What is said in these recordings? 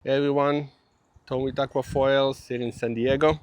Hey everyone, Tom with Aquafoils here in San Diego.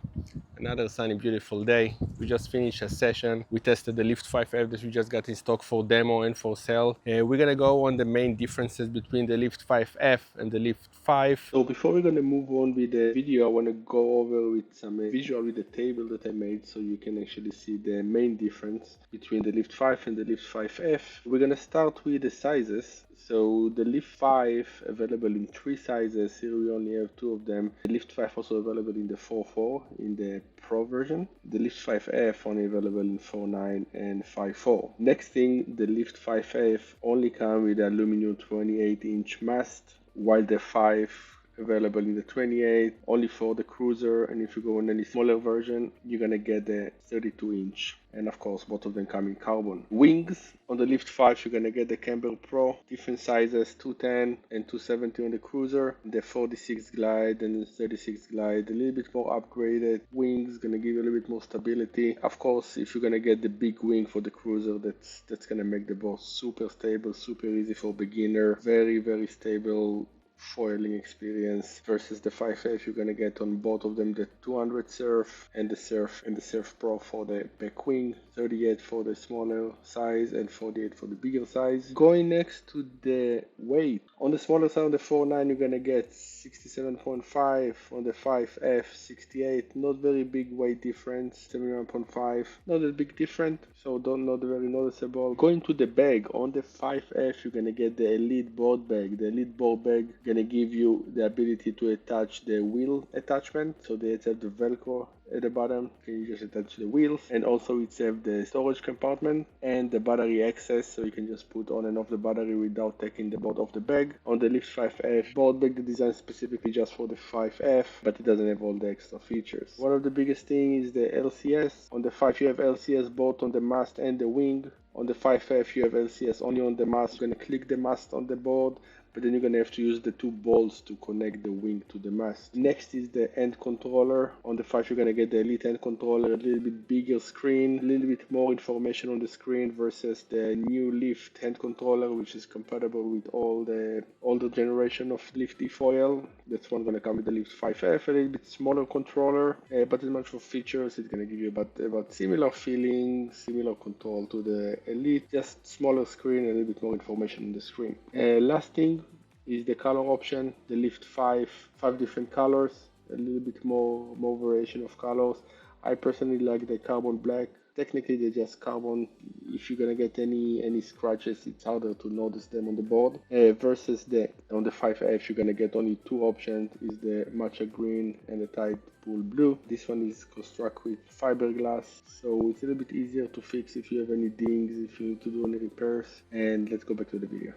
Another sunny, beautiful day. We just finished a session. We tested the LIFT5F that we just got in stock for demo and for sale. We're gonna go on the main differences between the LIFT5F and the LIFT5. So before we're gonna move on with the video, I wanna go over with some visual with the table that I made so you can actually see the main difference between the LIFT5 and the LIFT5F. We're gonna start with the sizes. So the LIFT5 available in 3 sizes. Here we only have 2 of them. The LIFT5 also available in the 4.4 in the Pro version. The LIFT5F only available in 4.9 and 5.4. Next thing, the LIFT5F only come with the aluminum 28-inch mast, while the 5 available in the 28 only for the cruiser, and if you go on any smaller version you're gonna get the 32-inch, and of course both of them come in carbon. Wings on the LIFT5 you're gonna get the Camber Pro, different sizes, 210 and 270 on the cruiser, the 46 glide and the 36 glide, a little bit more upgraded wings, gonna give you a little bit more stability. Of course if you're gonna get the big wing for the cruiser, that's gonna make the boat super stable, super easy for beginner, very stable foiling experience, versus the 5F you're gonna get on both of them the 200 surf and the surf pro for the back wing, 38 for the smaller size and 48 for the bigger size. Going next to the weight, on the smaller side on the 4.9 you're gonna get 67.5, on the 5F 68, not very big weight difference, 71.5, not a big difference, so not very noticeable. Going to the bag, on the 5F you're gonna get the Elite board bag. The Elite board bag gonna give you the ability to attach the wheel attachment, so they have the Velcro at the bottom, you just attach the wheels, and also it's have the storage compartment and the battery access, so you can just put on and off the battery without taking the board off the bag. On the LIFT5F board bag, the design specifically just for the 5F, but it doesn't have all the extra features. One of the biggest thing is the LCS. On the 5 you have LCS both on the mast and the wing. On the 5F you have LCS only on the mast. You're going to click the mast on the board, but then you're going to have to use the 2 bolts to connect the wing to the mast. Next is the end controller. On the 5 you're going to get the Elite end controller, a little bit bigger screen, a little bit more information on the screen versus the new Lift hand controller, which is compatible with all the older generation of Lift eFoil. That's one going to come with the LIFT5F, a little bit smaller controller, but as much for features, it's going to give you about similar feeling, similar control to the Elite, just smaller screen, a little bit more information on the screen. Last thing is the color option. The LIFT5, 5 different colors, a little bit more variation of colors. I personally like the carbon black. Technically they're just carbon. If you're gonna get any scratches, it's harder to notice them on the board. Versus on the 5F you're gonna get only 2 options, is the matcha green and the tide pool blue. This one is constructed with fiberglass, so it's a little bit easier to fix if you have any dings, if you need to do any repairs. And let's go back to the video.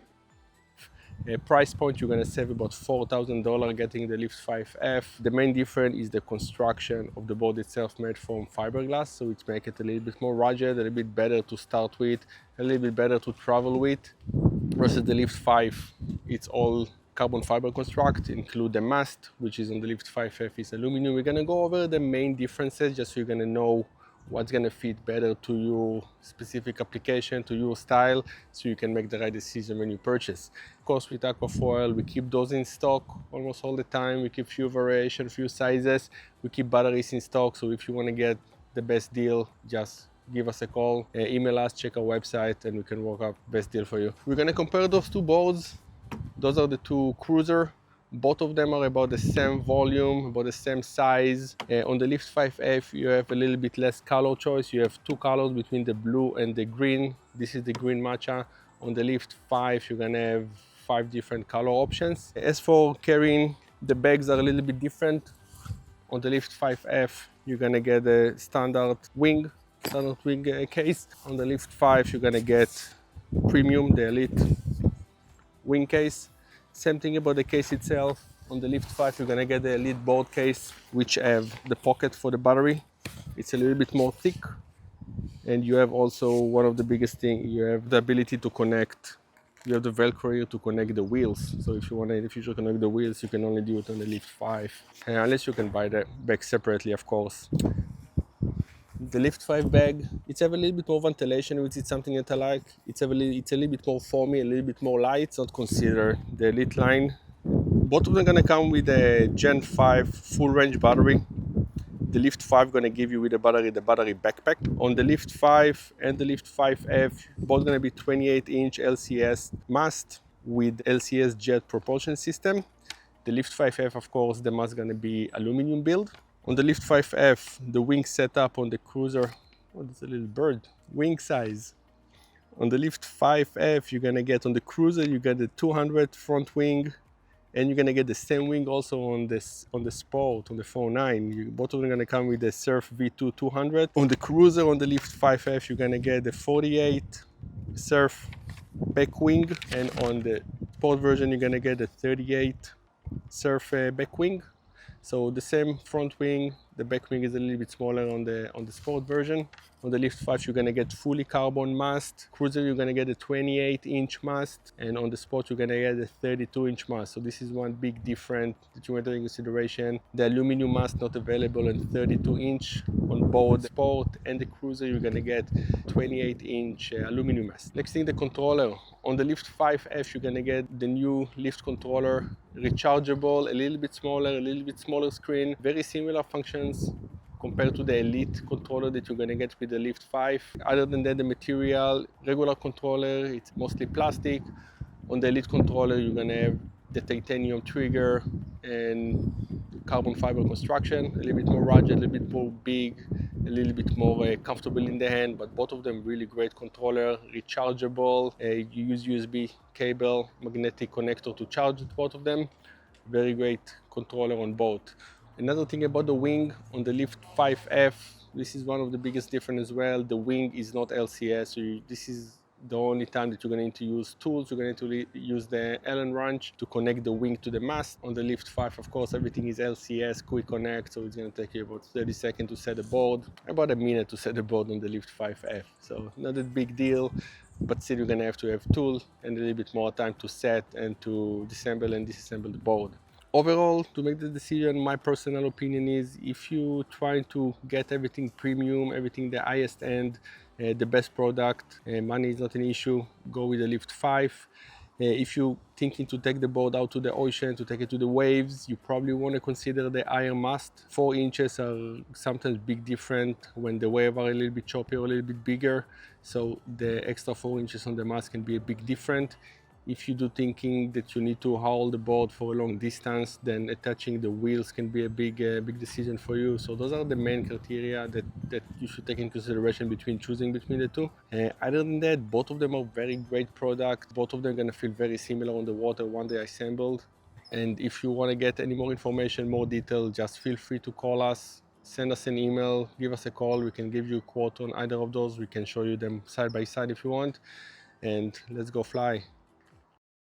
Price point, you're going to save about $4,000 getting the LIFT5F. The main difference is the construction of the board itself, made from fiberglass, so it makes it a little bit more rugged, a little bit better to start with, a little bit better to travel with. Versus the LIFT5, it's all carbon fiber construct, include the mast, which is on the LIFT5F is aluminum. We're going to go over the main differences just so you're going to know what's going to fit better to your specific application, to your style, so you can make the right decision when you purchase. Of course, with Aquafoil, we keep those in stock almost all the time. We keep few variations, few sizes. We keep batteries in stock, so if you want to get the best deal, just give us a call, email us, check our website, and we can work out best deal for you. We're going to compare those 2 boards. Those are the 2 cruiser. Both of them are about the same volume, about the same size. On the LIFT5F, you have a little bit less color choice. You have 2 colors between the blue and the green. This is the green matcha. On the LIFT5, you're gonna have 5 different color options. As for carrying, the bags are a little bit different. On the LIFT5F, you're gonna get a standard wing case. On the LIFT5, you're gonna get premium, the Elite wing case. Same thing about the case itself. On the LIFT5 you're gonna get the Elite board case, which have the pocket for the battery. It's a little bit more thick, and you have also one of the biggest thing, you have the ability to connect. You have the Velcro here to connect the wheels. So if you want to in the future connect the wheels, you can only do it on the LIFT5, unless you can buy the bag separately, of course. The LIFT5 bag, it's have a little bit more ventilation, which is something that I like. It's a little bit more foamy, a little bit more light. It's not considered the Elite line. Both of them gonna come with a Gen 5 full range battery. The LIFT5 gonna give you with the battery backpack. On the LIFT5 and the LIFT5F, both gonna be 28-inch LCS mast with LCS jet propulsion system. The LIFT5F, of course, the mast gonna be aluminum build. On the LIFT5F, the wing setup on the cruiser, oh, there's a little bird, wing size. On the LIFT5F, you're gonna get on the cruiser, you get the 200 front wing, and you're gonna get the same wing also on the Sport, on the 4.9. Both of them are gonna come with the Surf V2 200. On the cruiser, on the LIFT5F, you're gonna get the 48 Surf back wing, and on the Sport version, you're gonna get the 38 Surf back wing. So the same front wing, the back wing is a little bit smaller on the Sport version. On the LIFT5, you're gonna get fully carbon mast. Cruiser, you're gonna get a 28-inch mast, and on the Sport, you're gonna get a 32-inch mast. So this is one big difference that you want to take into consideration. The aluminum mast not available in 32-inch on both the Sport and the Cruiser. You're gonna get 28-inch aluminum mast. Next thing, the controller. On the LIFT5F, you're gonna get the new lift controller, rechargeable, a little bit smaller screen, very similar functions compared to the Elite controller that you're gonna get with the LIFT5. Other than that, the material, regular controller, it's mostly plastic. On the Elite controller, you're gonna have the titanium trigger and carbon fiber construction, a little bit more rugged, a little bit more big, a little bit more comfortable in the hand, but both of them really great controller, rechargeable. You use USB cable, magnetic connector to charge both of them. Very great controller on both. Another thing about the wing on the LIFT5F, this is one of the biggest difference as well. The wing is not LCS, so this is the only time that you're going to use tools. You're going to use the Allen wrench to connect the wing to the mast. On the LIFT5, of course, everything is LCS, quick connect, so it's going to take you about 30 seconds to set the board, about a minute to set the board on the LIFT5F. So not a big deal, but still you're going to have tool and a little bit more time to set and to disassemble and disassemble the board. Overall, to make the decision, my personal opinion is if you try to get everything premium, everything the highest end, the best product, money is not an issue, go with the LIFT5. If you're thinking to take the board out to the ocean, to take it to the waves, you probably want to consider the higher mast. 4 inches are sometimes big different when the waves are a little bit choppy or a little bit bigger. So the extra 4 inches on the mast can be a big difference. If you do thinking that you need to haul the board for a long distance, then attaching the wheels can be a big decision for you. So those are the main criteria that you should take into consideration between choosing between the two. Other than that, both of them are very great products. Both of them are going to feel very similar on the water once they're assembled. And if you want to get any more information, more detail, just feel free to call us, send us an email, give us a call. We can give you a quote on either of those. We can show you them side by side if you want. And let's go fly.